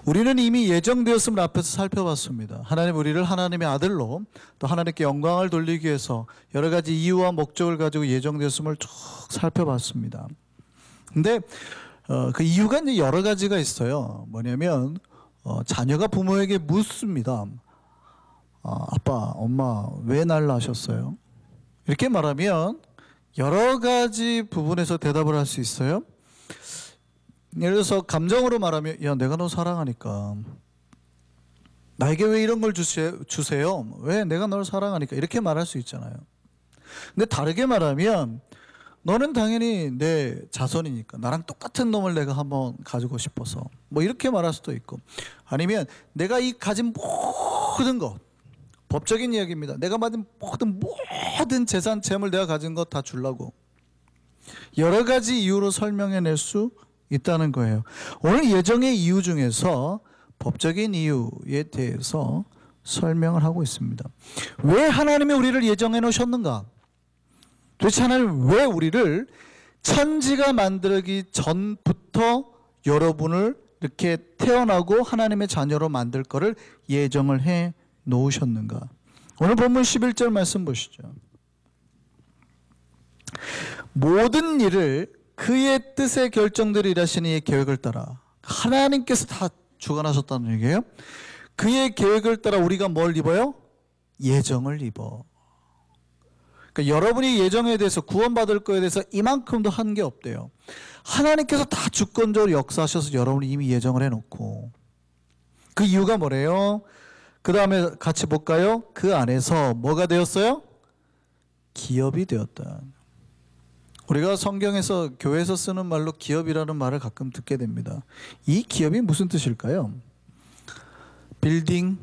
우리는 이미 예정되었음을 앞에서 살펴봤습니다. 하나님 우리를 하나님의 아들로 또 하나님께 영광을 돌리기 위해서 여러 가지 이유와 목적을 가지고 예정되었음을 쭉 살펴봤습니다. 근데 그 이유가 이제 여러 가지가 있어요. 뭐냐면 자녀가 부모에게 묻습니다. 아빠, 엄마 왜 날 낳으셨어요? 이렇게 말하면 여러 가지 부분에서 대답을 할 수 있어요. 예를 들어서 감정으로 말하면 야, 내가 너 사랑하니까. 나에게 왜 이런 걸 주세요? 왜? 내가 널 사랑하니까. 이렇게 말할 수 있잖아요. 근데 다르게 말하면 너는 당연히 내 자손이니까 나랑 똑같은 놈을 내가 한번 가지고 싶어서, 뭐 이렇게 말할 수도 있고, 아니면 내가 이 가진 모든 것, 법적인 이야기입니다. 내가 받은 모든 재산, 재물 내가 가진 것 다 주려고, 여러 가지 이유로 설명해낼 수 있다는 거예요. 오늘 예정의 이유 중에서 법적인 이유에 대해서 설명을 하고 있습니다. 왜 하나님이 우리를 예정해 놓으셨는가? 도대체 하나님 왜 우리를 천지가 만들기 전부터 여러분을 이렇게 태어나고 하나님의 자녀로 만들 거를 예정을 해 놓으셨는가? 오늘 본문 11절 말씀 보시죠. 모든 일을 그의 뜻에 결정되리라 하시니 이의 계획을 따라. 하나님께서 다 주관하셨다는 얘기예요. 그의 계획을 따라 우리가 뭘 입어요? 예정을 입어. 그러니까 여러분이 예정에 대해서, 구원받을 거에 대해서 이만큼도 한 게 없대요. 하나님께서 다 주권적으로 역사하셔서 여러분이 이미 예정을 해놓고. 그 이유가 뭐래요? 그 다음에 같이 볼까요? 그 안에서 뭐가 되었어요? 기업이 되었다. 우리가 성경에서, 교회에서 쓰는 말로 기업이라는 말을 가끔 듣게 됩니다. 이 기업이 무슨 뜻일까요? 빌딩,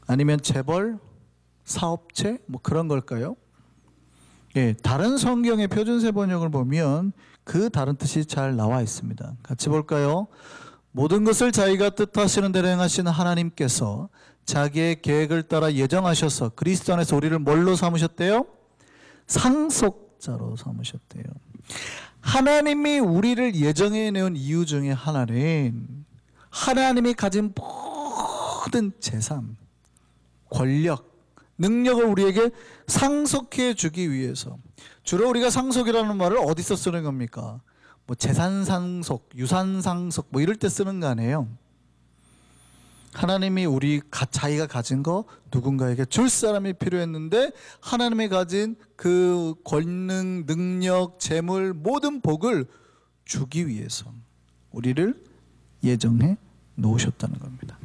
아니면 재벌, 사업체, 뭐 그런 걸까요? 예, 다른 성경의 표준세 번역을 보면 그 다른 뜻이 잘 나와 있습니다. 같이 볼까요? 모든 것을 자기가 뜻하시는 대로 행하시는 하나님께서 자기의 계획을 따라 예정하셔서 그리스도 안에서 우리를 뭘로 삼으셨대요? 상속자로 삼으셨대요. 하나님이 우리를 예정해 놓은 이유 중에 하나는 하나님이 가진 모든 재산, 권력, 능력을 우리에게 상속해 주기 위해서. 주로 우리가 상속이라는 말을 어디서 쓰는 겁니까? 뭐 재산 상속, 유산 상속, 뭐 이럴 때 쓰는 거 아니에요. 하나님이 자기가 가진 거 누군가에게 줄 사람이 필요했는데 하나님이 가진 그 권능, 능력, 재물, 모든 복을 주기 위해서 우리를 예정해 놓으셨다는 겁니다.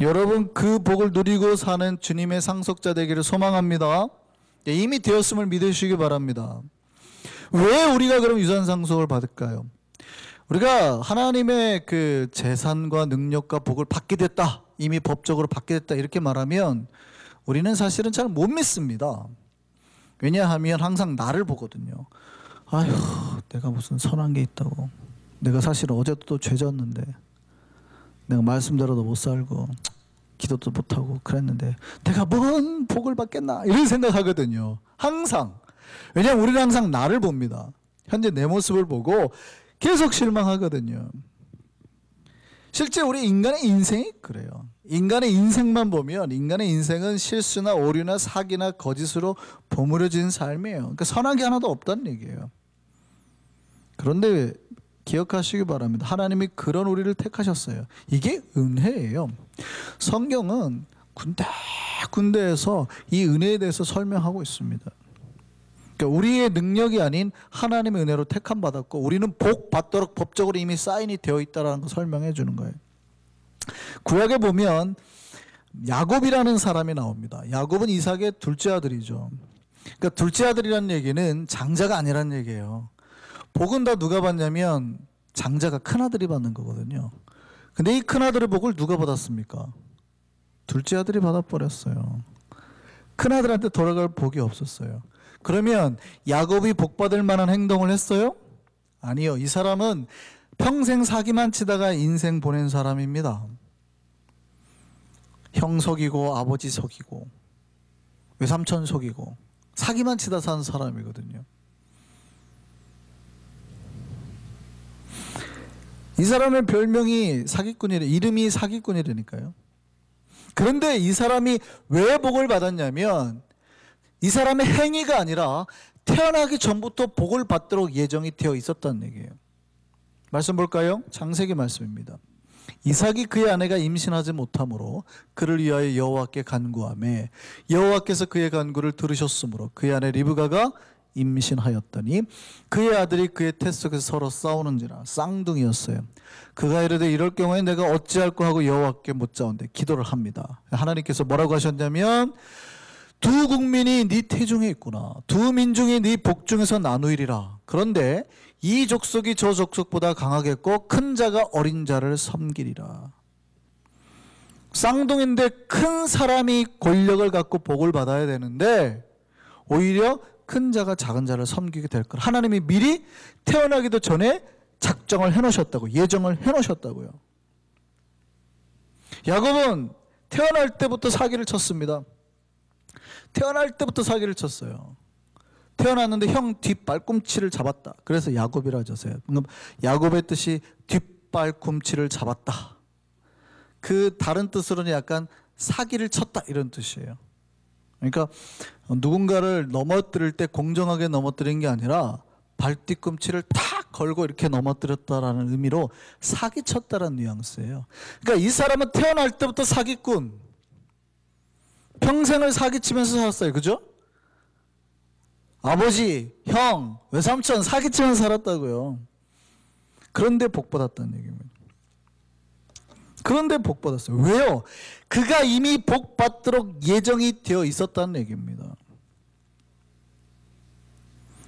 여러분, 그 복을 누리고 사는 주님의 상속자 되기를 소망합니다. 이미 되었음을 믿으시기 바랍니다. 왜 우리가 그럼 유산 상속을 받을까요? 우리가 하나님의 그 재산과 능력과 복을 받게 됐다, 이미 법적으로 받게 됐다, 이렇게 말하면 우리는 사실은 잘 못 믿습니다. 왜냐하면 항상 나를 보거든요. 아휴, 내가 무슨 선한 게 있다고. 내가 사실 어제도 또 죄졌는데, 내가 말씀대로도 못 살고 기도도 못하고 그랬는데 내가 뭔 복을 받겠나, 이런 생각하거든요. 항상. 왜냐하면 우리는 항상 나를 봅니다. 현재 내 모습을 보고 계속 실망하거든요. 실제 우리 인간의 인생이 그래요. 인간의 인생만 보면 인간의 인생은 실수나 오류나 사기나 거짓으로 버무려진 삶이에요. 그러니까 선한 게 하나도 없다는 얘기예요. 그런데 기억하시기 바랍니다. 하나님이 그런 우리를 택하셨어요. 이게 은혜예요. 성경은 군데군데에서 이 은혜에 대해서 설명하고 있습니다. 그러니까 우리의 능력이 아닌 하나님의 은혜로 택함 받았고 우리는 복 받도록 법적으로 이미 사인이 되어 있다는 걸 설명해 주는 거예요. 구약에 보면 야곱이라는 사람이 나옵니다. 야곱은 이삭의 둘째 아들이죠. 그러니까 둘째 아들이라는 얘기는 장자가 아니라는 얘기예요. 복은 다 누가 받냐면 장자가 큰아들이 받는 거거든요. 근데 이 큰아들의 복을 누가 받았습니까? 둘째 아들이 받아버렸어요. 큰아들한테 돌아갈 복이 없었어요. 그러면 야곱이 복받을 만한 행동을 했어요? 아니요. 이 사람은 평생 사기만 치다가 인생 보낸 사람입니다. 형 속이고 아버지 속이고 외삼촌 속이고 사기만 치다 산 사람이거든요. 이 사람의 별명이 사기꾼이래. 이름이 사기꾼이라니까요. 그런데 이 사람이 왜 복을 받았냐면 이 사람의 행위가 아니라 태어나기 전부터 복을 받도록 예정이 되어 있었다는 얘기예요. 말씀 볼까요? 창세기 말씀입니다. 이삭이 그의 아내가 임신하지 못하므로 그를 위하여 여호와께 간구하매 여호와께서 그의 간구를 들으셨으므로 그의 아내 리브가가 임신하였더니 그의 아들이 그의 태 속에서 서로 싸우는지라. 쌍둥이였어요. 그가 이르되 이럴 경우에 내가 어찌할꼬 하고 여호와께 묻자온대 기도를 합니다. 하나님께서 뭐라고 하셨냐면 두 국민이 네 태중에 있구나. 두 민중이 네 복중에서 나누이리라. 그런데 이 족속이 저 족속보다 강하겠고 큰 자가 어린 자를 섬기리라. 쌍둥이인데 큰 사람이 권력을 갖고 복을 받아야 되는데 오히려 큰 자가 작은 자를 섬기게 될 걸 하나님이 미리 태어나기도 전에 작정을 해놓으셨다고, 예정을 해놓으셨다고요. 야곱은 태어날 때부터 사기를 쳤습니다. 태어날 때부터 사기를 쳤어요. 태어났는데 형 뒷발꿈치를 잡았다. 그래서 야곱이라 하셨어요. 야곱의 뜻이 뒷발꿈치를 잡았다. 그 다른 뜻으로는 약간 사기를 쳤다 이런 뜻이에요. 그러니까 누군가를 넘어뜨릴 때 공정하게 넘어뜨린 게 아니라 발뒤꿈치를 탁 걸고 이렇게 넘어뜨렸다라는 의미로 사기쳤다라는 뉘앙스예요. 그러니까 이 사람은 태어날 때부터 사기꾼, 평생을 사기치면서 살았어요. 그죠? 아버지, 형, 외삼촌 사기치면서 살았다고요. 그런데 복 받았다는 얘기입니다. 그런데 복 받았어요. 왜요? 그가 이미 복 받도록 예정이 되어 있었다는 얘기입니다.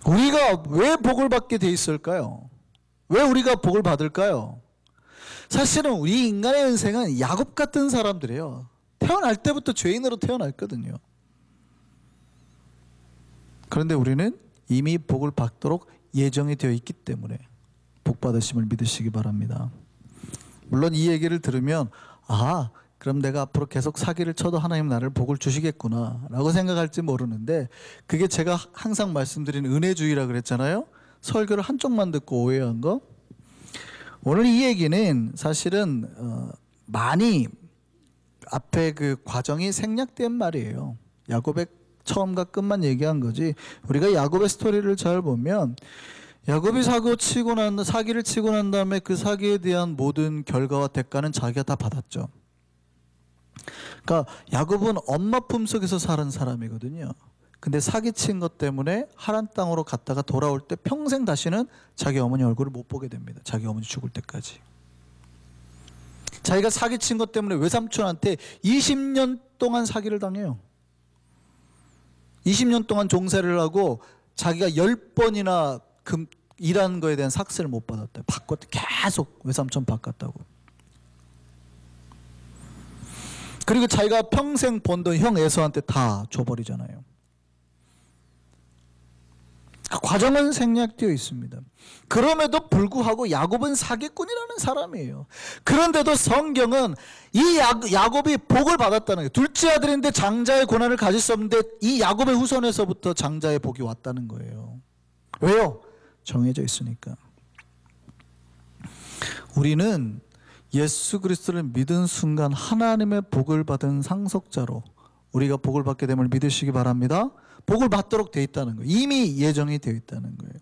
우리가 왜 복을 받게 돼 있을까요? 왜 우리가 복을 받을까요? 사실은 우리 인간의 인생은 야곱 같은 사람들이에요. 태어날 때부터 죄인으로 태어났거든요. 그런데 우리는 이미 복을 받도록 예정이 되어 있기 때문에 복 받으심을 믿으시기 바랍니다. 물론 이 얘기를 들으면 그럼 내가 앞으로 계속 사기를 쳐도 하나님 나를 복을 주시겠구나 라고 생각할지 모르는데 그게 제가 항상 말씀드리는 은혜주의라 그랬잖아요. 설교를 한쪽만 듣고 오해한 거. 오늘 이 얘기는 사실은 많이 앞에 그 과정이 생략된 말이에요. 야곱의 처음과 끝만 얘기한 거지. 우리가 야곱의 스토리를 잘 보면 야곱이 사기를 치고 난 다음에 그 사기에 대한 모든 결과와 대가는 자기가 다 받았죠. 그러니까 야곱은 엄마 품속에서 살은 사람이거든요. 근데 사기친 것 때문에 하란 땅으로 갔다가 돌아올 때 평생 다시는 자기 어머니 얼굴을 못 보게 됩니다. 자기 어머니 죽을 때까지. 자기가 사기친 것 때문에 외삼촌한테 20년 동안 사기를 당해요. 20년 동안 종사를 하고 자기가 10번이나 일하는 거에 대한 삭스를 못 받았대요. 바꿨대. 계속 외삼촌 바꿨다고. 그리고 자기가 평생 번 돈 형 에서한테 다 줘버리잖아요. 과정은 생략되어 있습니다. 그럼에도 불구하고 야곱은 사기꾼이라는 사람이에요. 그런데도 성경은 이 야곱이 복을 받았다는 거예요. 둘째 아들인데 장자의 고난을 가질 수 없는데 이 야곱의 후손에서부터 장자의 복이 왔다는 거예요. 왜요? 정해져 있으니까. 우리는 예수 그리스도를 믿은 순간 하나님의 복을 받은 상속자로 우리가 복을 받게 됨을 믿으시기 바랍니다. 복을 받도록 되어 있다는 거예요. 이미 예정이 되어 있다는 거예요.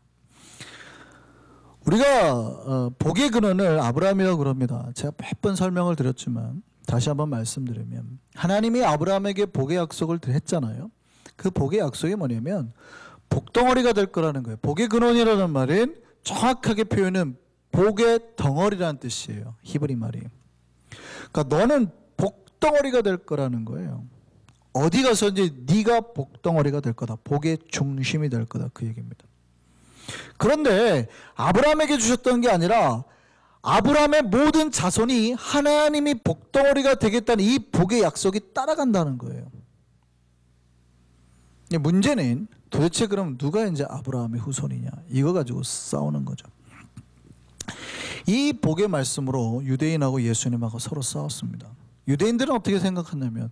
우리가 복의 근원을 아브라함이라고 그럽니다. 제가 몇 번 설명을 드렸지만 다시 한번 말씀드리면 하나님이 아브라함에게 복의 약속을 했잖아요. 그 복의 약속이 뭐냐면 복덩어리가 될 거라는 거예요. 복의 근원이라는 말은 정확하게 표현은 복의 덩어리라는 뜻이에요. 히브리 말이. 그러니까 너는 복덩어리가 될 거라는 거예요. 어디 가서든지 네가 복덩어리가 될 거다. 복의 중심이 될 거다. 그 얘기입니다. 그런데 아브라함에게 주셨던 게 아니라 아브라함의 모든 자손이 하나님이 복덩어리가 되겠다는 이 복의 약속이 따라간다는 거예요. 문제는 도대체 그럼 누가 이제 아브라함의 후손이냐 이거 가지고 싸우는 거죠. 이 복의 말씀으로 유대인하고 예수님하고 서로 싸웠습니다. 유대인들은 어떻게 생각하냐면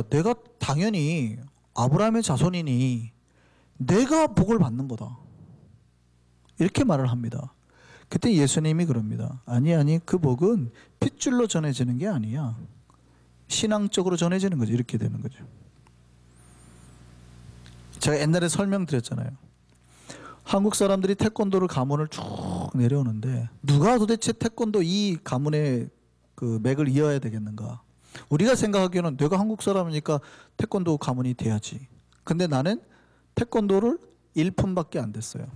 내가 당연히 아브라함의 자손이니 내가 복을 받는 거다 이렇게 말을 합니다. 그때 예수님이 그럽니다. 아니 그 복은 핏줄로 전해지는 게 아니야. 신앙적으로 전해지는 거죠. 이렇게 되는 거죠. 제가 옛날에 설명드렸잖아요. 한국 사람들이 태권도를 가문을 쭉 내려오는데 누가 도대체 태권도 이 가문의 그 맥을 이어야 되겠는가? 우리가 생각하기에는 내가 한국 사람이니까 태권도 가문이 돼야지. 근데 나는 태권도를 1품밖에 안 됐어요.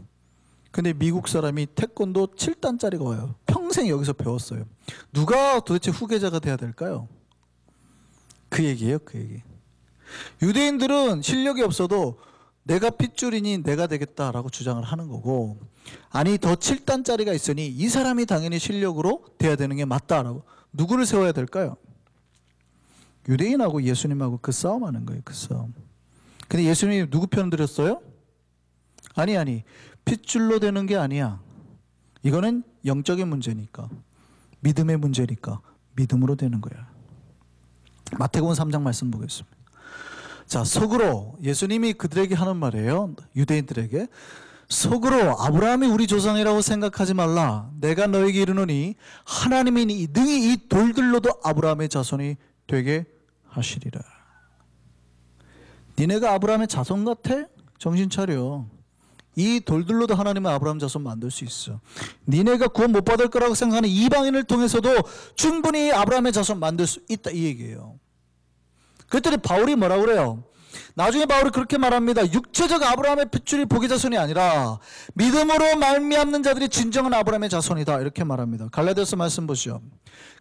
근데 미국 사람이 태권도 7단짜리가 와요. 평생 여기서 배웠어요. 누가 도대체 후계자가 돼야 될까요? 그 얘기예요, 그 얘기. 유대인들은 실력이 없어도 내가 핏줄이니 내가 되겠다라고 주장을 하는 거고, 아니 더 7단짜리가 있으니 이 사람이 당연히 실력으로 돼야 되는 게 맞다라고. 누구를 세워야 될까요? 유대인하고 예수님하고 그 싸움하는 거예요, 그 싸움. 근데 예수님이 누구 편 들었어요? 아니 핏줄로 되는 게 아니야. 이거는 영적인 문제니까, 믿음의 문제니까 믿음으로 되는 거야. 마태복음 3장 말씀 보겠습니다. 자, 속으로 예수님이 그들에게 하는 말이에요. 유대인들에게 속으로 아브라함이 우리 조상이라고 생각하지 말라. 내가 너에게 이르노니 하나님이 능히 이 돌들로도 아브라함의 자손이 되게 하시리라. 니네가 아브라함의 자손 같아? 정신 차려. 이 돌들로도 하나님은 아브라함 자손 만들 수 있어. 니네가 구원 못 받을 거라고 생각하는 이방인을 통해서도 충분히 아브라함의 자손 만들 수 있다, 이 얘기예요. 그랬더니 바울이 뭐라고 그래요? 나중에 바울이 그렇게 말합니다. 육체적 아브라함의 핏줄이 복의 자손이 아니라 믿음으로 말미암는 자들이 진정한 아브라함의 자손이다, 이렇게 말합니다. 갈라디아서 말씀 보시죠.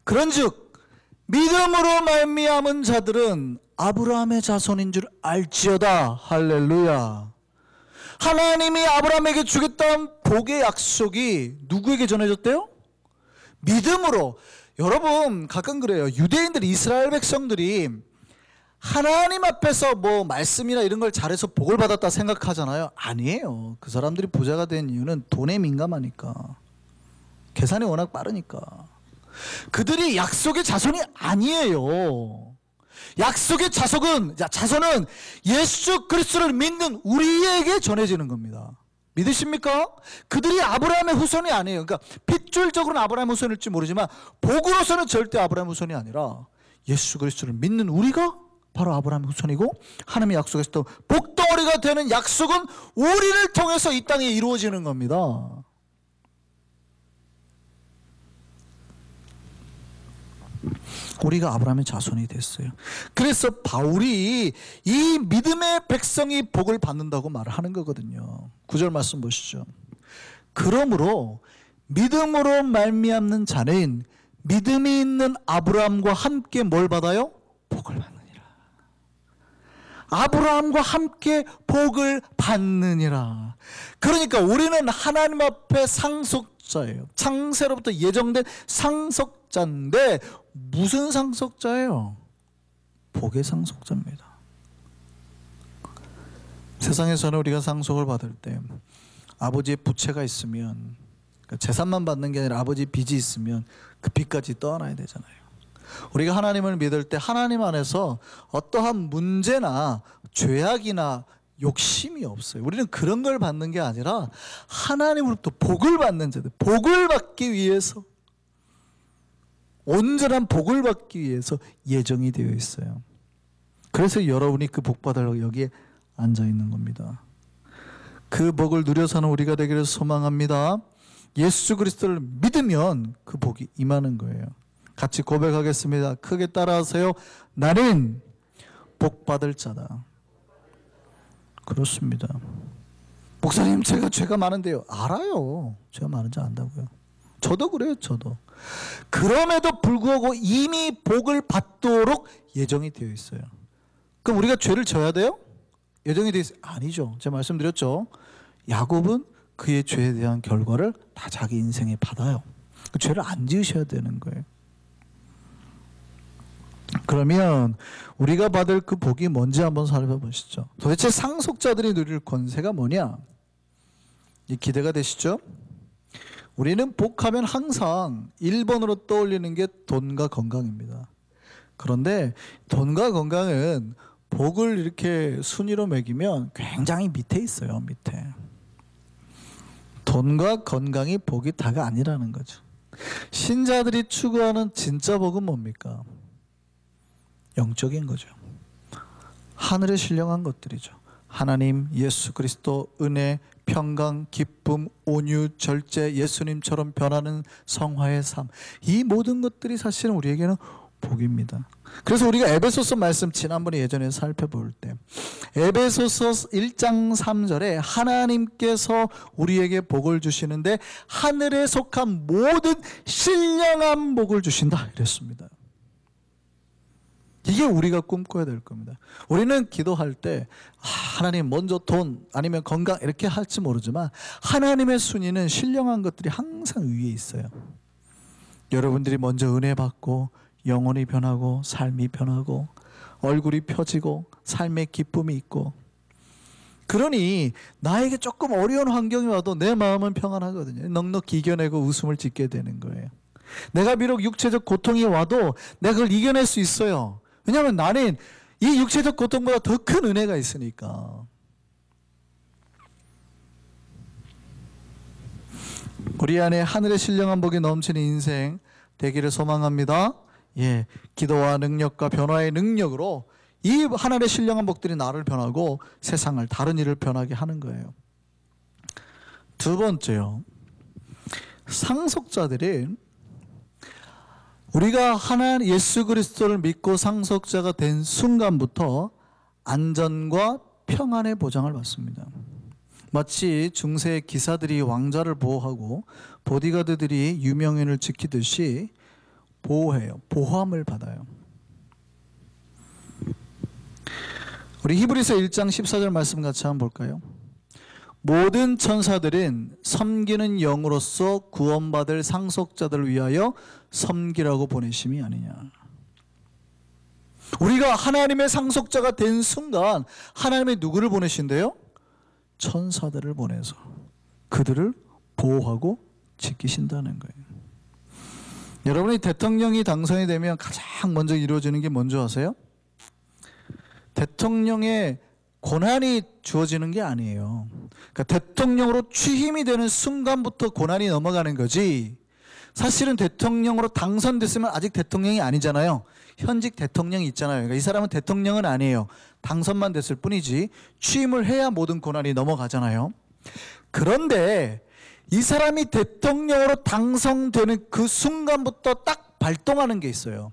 그런즉 믿음으로 말미암은 자들은 아브라함의 자손인 줄 알지어다. 할렐루야. 하나님이 아브라함에게 주겠다는 복의 약속이 누구에게 전해졌대요? 믿음으로. 여러분 가끔 그래요. 유대인들, 이스라엘 백성들이 하나님 앞에서 뭐 말씀이나 이런 걸 잘해서 복을 받았다 생각하잖아요. 아니에요. 그 사람들이 부자가 된 이유는 돈에 민감하니까, 계산이 워낙 빠르니까. 그들이 약속의 자손이 아니에요. 약속의 자손은 예수 그리스도를 믿는 우리에게 전해지는 겁니다. 믿으십니까? 그들이 아브라함의 후손이 아니에요. 그러니까 핏줄적으로는 아브라함의 후손일지 모르지만 복으로서는 절대 아브라함의 후손이 아니라 예수 그리스도를 믿는 우리가 바로 아브라함의 후손이고, 하나님의 약속에서 복덩어리가 되는 약속은 우리를 통해서 이 땅에 이루어지는 겁니다. 우리가 아브라함의 자손이 됐어요. 그래서 바울이 이 믿음의 백성이 복을 받는다고 말을 하는 거거든요. 9절 말씀 보시죠. 그러므로 믿음으로 말미암는 자는 믿음이 있는 아브라함과 함께 뭘 받아요? 복을 받느니라. 아브라함과 함께 복을 받느니라. 그러니까 우리는 하나님 앞에 상속자예요. 창세로부터 예정된 상속자인데 무슨 상속자예요? 복의 상속자입니다. 세상에서는 우리가 상속을 받을 때 아버지의 부채가 있으면, 그러니까 재산만 받는 게 아니라 아버지 빚이 있으면 그 빚까지 떠안아야 되잖아요. 우리가 하나님을 믿을 때 하나님 안에서 어떠한 문제나 죄악이나 욕심이 없어요. 우리는 그런 걸 받는 게 아니라 하나님으로부터 복을 받는 자들, 복을 받기 위해서, 온전한 복을 받기 위해서 예정이 되어 있어요. 그래서 여러분이 그 복 받으려고 여기에 앉아 있는 겁니다. 그 복을 누려 사는 우리가 되기를 소망합니다. 예수 그리스도를 믿으면 그 복이 임하는 거예요. 같이 고백하겠습니다. 크게 따라하세요. 나는 복 받을 자다. 그렇습니다. 목사님, 제가 죄가 많은데요. 알아요. 죄가 많은지 안다고요. 저도 그래요. 저도. 그럼에도 불구하고 이미 복을 받도록 예정이 되어 있어요. 그럼 우리가 죄를 져야 돼요? 예정이 되어 있어요? 아니죠. 제가 말씀드렸죠. 야곱은 그의 죄에 대한 결과를 다 자기 인생에 받아요. 그 죄를 안 지으셔야 되는 거예요. 그러면 우리가 받을 그 복이 뭔지 한번 살펴보시죠. 도대체 상속자들이 누릴 권세가 뭐냐? 이 기대가 되시죠? 우리는 복하면 항상 1번으로 떠올리는 게 돈과 건강입니다. 그런데 돈과 건강은 복을 이렇게 순위로 매기면 굉장히 밑에 있어요. 밑에. 돈과 건강이 복이 다가 아니라는 거죠. 신자들이 추구하는 진짜 복은 뭡니까? 영적인 거죠. 하늘에 신령한 것들이죠. 하나님, 예수 그리스도, 은혜, 평강, 기쁨, 온유, 절제, 예수님처럼 변하는 성화의 삶, 이 모든 것들이 사실은 우리에게는 복입니다. 그래서 우리가 에베소서 말씀 지난번에 예전에 살펴볼 때 에베소서 1장 3절에 하나님께서 우리에게 복을 주시는데 하늘에 속한 모든 신령한 복을 주신다 이랬습니다. 이게 우리가 꿈꿔야 될 겁니다. 우리는 기도할 때 하나님 먼저 돈 아니면 건강 이렇게 할지 모르지만 하나님의 순위는 신령한 것들이 항상 위에 있어요. 여러분들이 먼저 은혜 받고 영혼이 변하고 삶이 변하고 얼굴이 펴지고 삶의 기쁨이 있고, 그러니 나에게 조금 어려운 환경이 와도 내 마음은 평안하거든요. 넉넉히 이겨내고 웃음을 짓게 되는 거예요. 내가 비록 육체적 고통이 와도 내가 그걸 이겨낼 수 있어요. 왜냐하면 나는 이 육체적 고통보다 더 큰 은혜가 있으니까. 우리 안에 하늘의 신령한 복이 넘치는 인생 되기를 소망합니다. 예, 기도와 능력과 변화의 능력으로 이 하늘의 신령한 복들이 나를 변하고 세상을 다른 일을 변하게 하는 거예요. 두 번째요, 상속자들이 우리가 하나님 예수 그리스도를 믿고 상속자가 된 순간부터 안전과 평안의 보장을 받습니다. 마치 중세 기사들이 왕자를 보호하고 보디가드들이 유명인을 지키듯이 보호해요. 보호함을 받아요. 우리 히브리서 1장 14절 말씀 같이 한번 볼까요? 모든 천사들은 섬기는 영으로서 구원받을 상속자들을 위하여 섬기라고 보내심이 아니냐. 우리가 하나님의 상속자가 된 순간 하나님의 누구를 보내신대요? 천사들을 보내서 그들을 보호하고 지키신다는 거예요. 여러분이 대통령이 당선이 되면 가장 먼저 이루어지는 게 뭔지 아세요? 대통령의 고난이 주어지는 게 아니에요. 그러니까 대통령으로 취임이 되는 순간부터 고난이 넘어가는 거지, 사실은 대통령으로 당선됐으면 아직 대통령이 아니잖아요. 현직 대통령이 있잖아요. 그러니까 이 사람은 대통령은 아니에요. 당선만 됐을 뿐이지 취임을 해야 모든 고난이 넘어가잖아요. 그런데 이 사람이 대통령으로 당선되는 그 순간부터 딱 발동하는 게 있어요.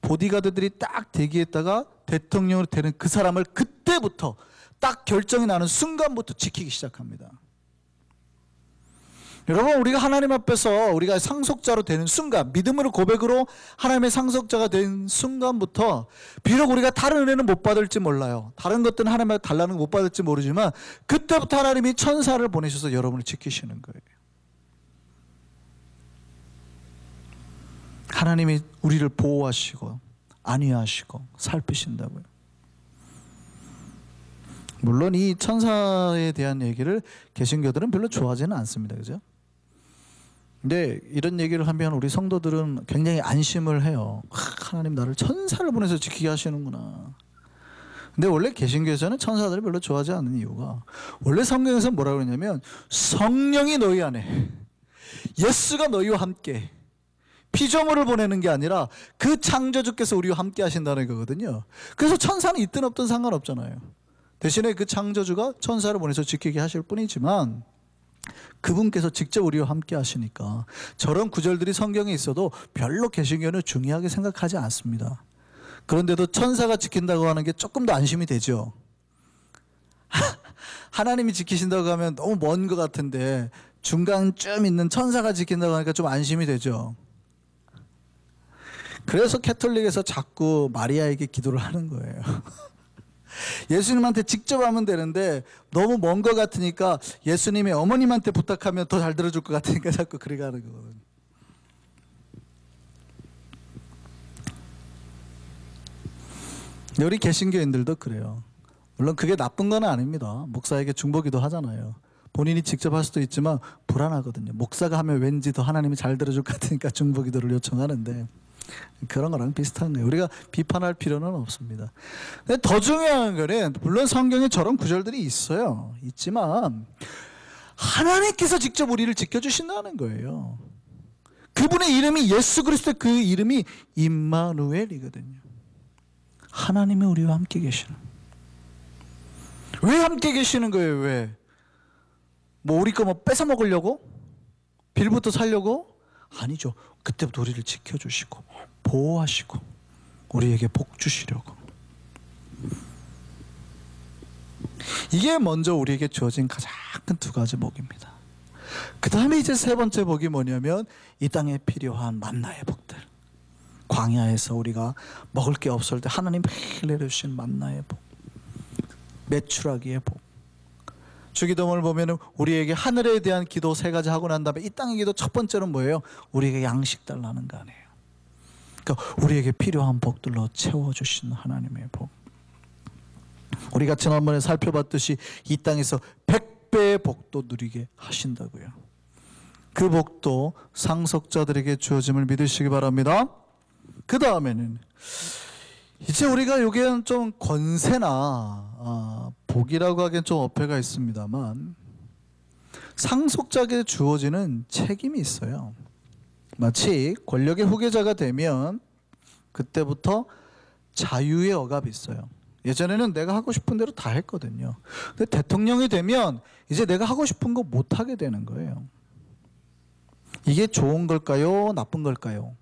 보디가드들이 딱 대기했다가 대통령으로 되는 그 사람을 그때부터 딱 결정이 나는 순간부터 지키기 시작합니다. 여러분, 우리가 하나님 앞에서 우리가 상속자로 되는 순간, 믿음으로 고백으로 하나님의 상속자가 된 순간부터 비록 우리가 다른 은혜는 못 받을지 몰라요. 다른 것들은 하나님의 달라는 거 못 받을지 모르지만 그때부터 하나님이 천사를 보내셔서 여러분을 지키시는 거예요. 하나님이 우리를 보호하시고 안위하시고 살피신다고요. 물론 이 천사에 대한 얘기를 개신교들은 별로 좋아하지는 않습니다. 그죠? 근데 이런 얘기를 하면 우리 성도들은 굉장히 안심을 해요. 하나님 나를 천사를 보내서 지키게 하시는구나. 근데 원래 개신교에서는 천사들을 별로 좋아하지 않는 이유가, 원래 성경에서 뭐라고 그러냐면 성령이 너희 안에, 예수가 너희와 함께, 피조물을 보내는 게 아니라 그 창조주께서 우리와 함께 하신다는 거거든요. 그래서 천사는 있든 없든 상관없잖아요. 대신에 그 창조주가 천사를 보내서 지키게 하실 뿐이지만 그분께서 직접 우리와 함께 하시니까 저런 구절들이 성경에 있어도 별로 개신교는 중요하게 생각하지 않습니다. 그런데도 천사가 지킨다고 하는 게 조금 더 안심이 되죠. 하나님이 지키신다고 하면 너무 먼 것 같은데 중간쯤 있는 천사가 지킨다고 하니까 좀 안심이 되죠. 그래서 캐톨릭에서 자꾸 마리아에게 기도를 하는 거예요. 예수님한테 직접 하면 되는데 너무 먼 것 같으니까 예수님의 어머님한테 부탁하면 더 잘 들어줄 것 같으니까 자꾸 그렇게 하는 거거든요. 우리 개신교인들도 그래요. 물론 그게 나쁜 건 아닙니다. 목사에게 중보기도 하잖아요. 본인이 직접 할 수도 있지만 불안하거든요. 목사가 하면 왠지 더 하나님이 잘 들어줄 것 같으니까 중보기도를 요청하는데 그런 거랑 비슷한 거예요. 우리가 비판할 필요는 없습니다. 근데 더 중요한 거는 물론 성경에 저런 구절들이 있어요. 있지만 하나님께서 직접 우리를 지켜주신다는 거예요. 그분의 이름이 예수 그리스도, 그 이름이 임마누엘이거든요. 하나님이 우리와 함께 계시는. 왜 함께 계시는 거예요? 왜? 뭐 우리 거 뭐 뺏어 먹으려고? 빌부터 살려고? 아니죠. 그때부터 우리를 지켜주시고 보호하시고 우리에게 복 주시려고. 이게 먼저 우리에게 주어진 가장 큰 두 가지 복입니다. 그 다음에 이제 세 번째 복이 뭐냐면 이 땅에 필요한 만나의 복들. 광야에서 우리가 먹을 게 없을 때 하나님 매일 내려주신 만나의 복, 메추라기의 복. 주기도문을 보면 우리에게 하늘에 대한 기도 세 가지 하고 난 다음에 이 땅의 기도 첫 번째는 뭐예요? 우리에게 양식 달라는 거 아니에요. 그러니까 우리에게 필요한 복들로 채워주시는 하나님의 복. 우리가 지난번에 살펴봤듯이 이 땅에서 100배의 복도 누리게 하신다고요. 그 복도 상속자들에게 주어짐을 믿으시기 바랍니다. 그 다음에는 이제 우리가 여기에는 좀 권세나 복이라고 하기엔 좀 어폐가 있습니다만 상속자에게 주어지는 책임이 있어요. 마치 권력의 후계자가 되면 그때부터 자유의 억압이 있어요. 예전에는 내가 하고 싶은 대로 다 했거든요. 근데 대통령이 되면 이제 내가 하고 싶은 거 못 하게 되는 거예요. 이게 좋은 걸까요? 나쁜 걸까요?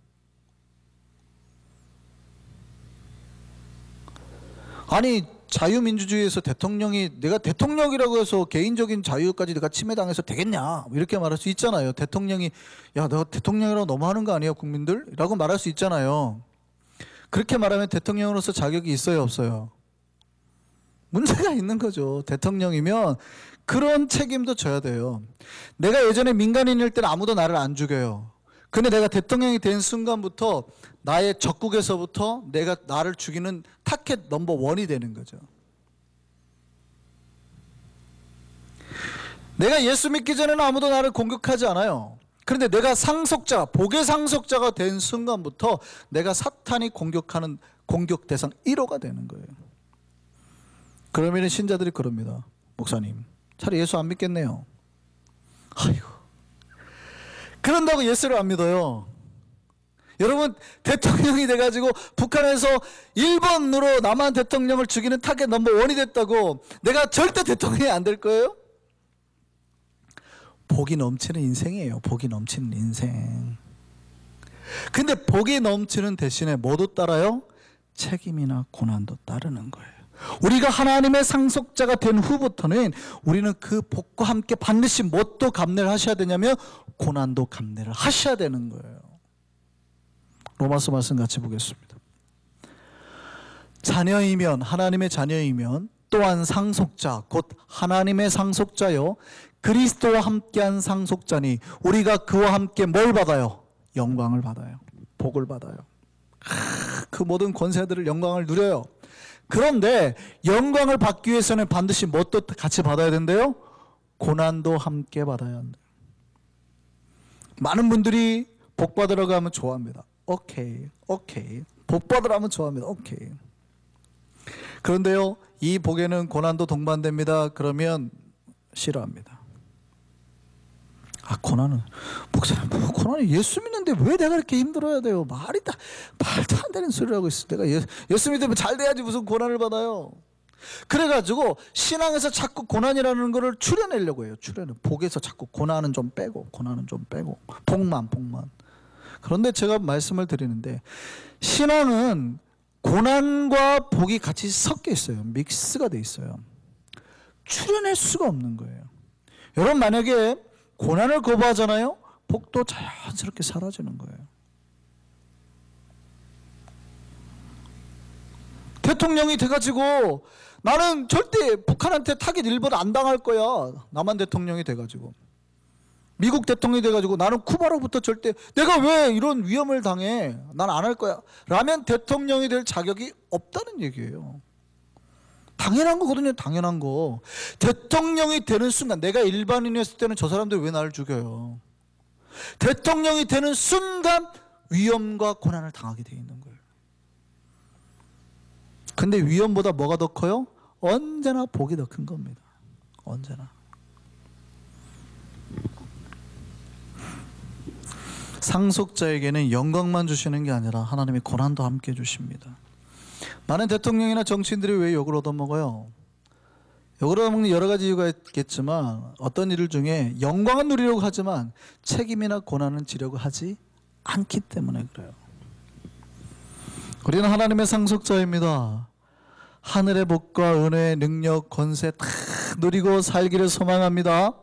아니 자유민주주의에서 대통령이 내가 대통령이라고 해서 개인적인 자유까지 내가 침해당해서 되겠냐 이렇게 말할 수 있잖아요. 대통령이 야 너 대통령이라고 너무하는 거 아니에요 국민들? 라고 말할 수 있잖아요. 그렇게 말하면 대통령으로서 자격이 있어요 없어요? 문제가 있는 거죠. 대통령이면 그런 책임도 져야 돼요. 내가 예전에 민간인일 때는 아무도 나를 안 죽여요. 근데 내가 대통령이 된 순간부터 나의 적국에서부터 내가 나를 죽이는 타켓 넘버 1이 되는 거죠. 내가 예수 믿기 전에는 아무도 나를 공격하지 않아요. 그런데 내가 상속자, 복의 상속자가 된 순간부터 내가 사탄이 공격하는 공격 대상 1호가 되는 거예요. 그러면 신자들이 그럽니다. 목사님, 차라리 예수 안 믿겠네요. 아이고. 그런다고 예수를 안 믿어요. 여러분 대통령이 돼가지고 북한에서 1번으로 남한 대통령을 죽이는 타겟 넘버 1이 됐다고 내가 절대 대통령이 안 될 거예요? 복이 넘치는 인생이에요. 복이 넘치는 인생. 근데 복이 넘치는 대신에 뭐도 따라요? 책임이나 고난도 따르는 거예요. 우리가 하나님의 상속자가 된 후부터는 우리는 그 복과 함께 반드시 무엇도 감내를 하셔야 되냐면 고난도 감내를 하셔야 되는 거예요. 로마서 말씀 같이 보겠습니다. 자녀이면 하나님의 자녀이면 또한 상속자 곧 하나님의 상속자요 그리스도와 함께한 상속자니 우리가 그와 함께 뭘 받아요? 영광을 받아요. 복을 받아요. 그 모든 권세들을 영광을 누려요. 그런데 영광을 받기 위해서는 반드시 무엇도 같이 받아야 된대요? 고난도 함께 받아야 한대요. 많은 분들이 복 받으라고 하면 좋아합니다. 오케이. 복 받으라 하면 좋아합니다. 오케이. 그런데요, 이 복에는 고난도 동반됩니다. 그러면 싫어합니다. 고난은 목사님, 고난이 예수 믿는데 왜 내가 이렇게 힘들어야 돼요? 말도 안 되는 소리를 하고 있어. 내가 예수 믿으면 잘 돼야지 무슨 고난을 받아요. 그래가지고 신앙에서 자꾸 고난이라는 거를 추려내려고 해요. 복에서 자꾸 고난은 좀 빼고 복만. 그런데 제가 말씀을 드리는데 신앙은 고난과 복이 같이 섞여 있어요. 믹스가 돼 있어요. 추려낼 수가 없는 거예요. 여러분 만약에 고난을 거부하잖아요. 복도 자연스럽게 사라지는 거예요. 대통령이 돼가지고 나는 절대 북한한테 타겟 1번 안 당할 거야. 남한 대통령이 돼가지고 미국 대통령이 돼가지고 나는 쿠바로부터 절대 내가 왜 이런 위험을 당해? 난 안 할 거야. 라면 대통령이 될 자격이 없다는 얘기예요. 당연한 거거든요. 당연한 거. 대통령이 되는 순간 내가 일반인이었을 때는 저 사람들이 왜 나를 죽여요? 대통령이 되는 순간 위험과 고난을 당하게 돼 있는 거예요. 근데 위험보다 뭐가 더 커요? 언제나 복이 더 큰 겁니다. 언제나. 상속자에게는 영광만 주시는 게 아니라 하나님의 고난도 함께 주십니다. 많은 대통령이나 정치인들이 왜 욕을 얻어먹어요? 욕을 얻어먹는 여러 가지 이유가 있겠지만 어떤 일 중에 영광은 누리려고 하지만 책임이나 고난은 지려고 하지 않기 때문에 그래요. 우리는 하나님의 상속자입니다. 하늘의 복과 은혜, 능력, 권세 다 누리고 살기를 소망합니다.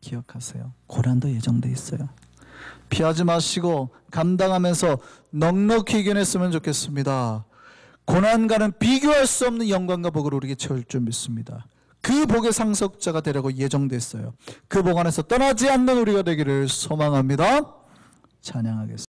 기억하세요. 고난도 예정돼 있어요. 피하지 마시고 감당하면서 넉넉히 이겨냈으면 좋겠습니다. 고난과는 비교할 수 없는 영광과 복을 우리에게 채울 줄 믿습니다. 그 복의 상속자가 되려고 예정됐어요. 그 복 안에서 떠나지 않는 우리가 되기를 소망합니다. 찬양하겠습니다.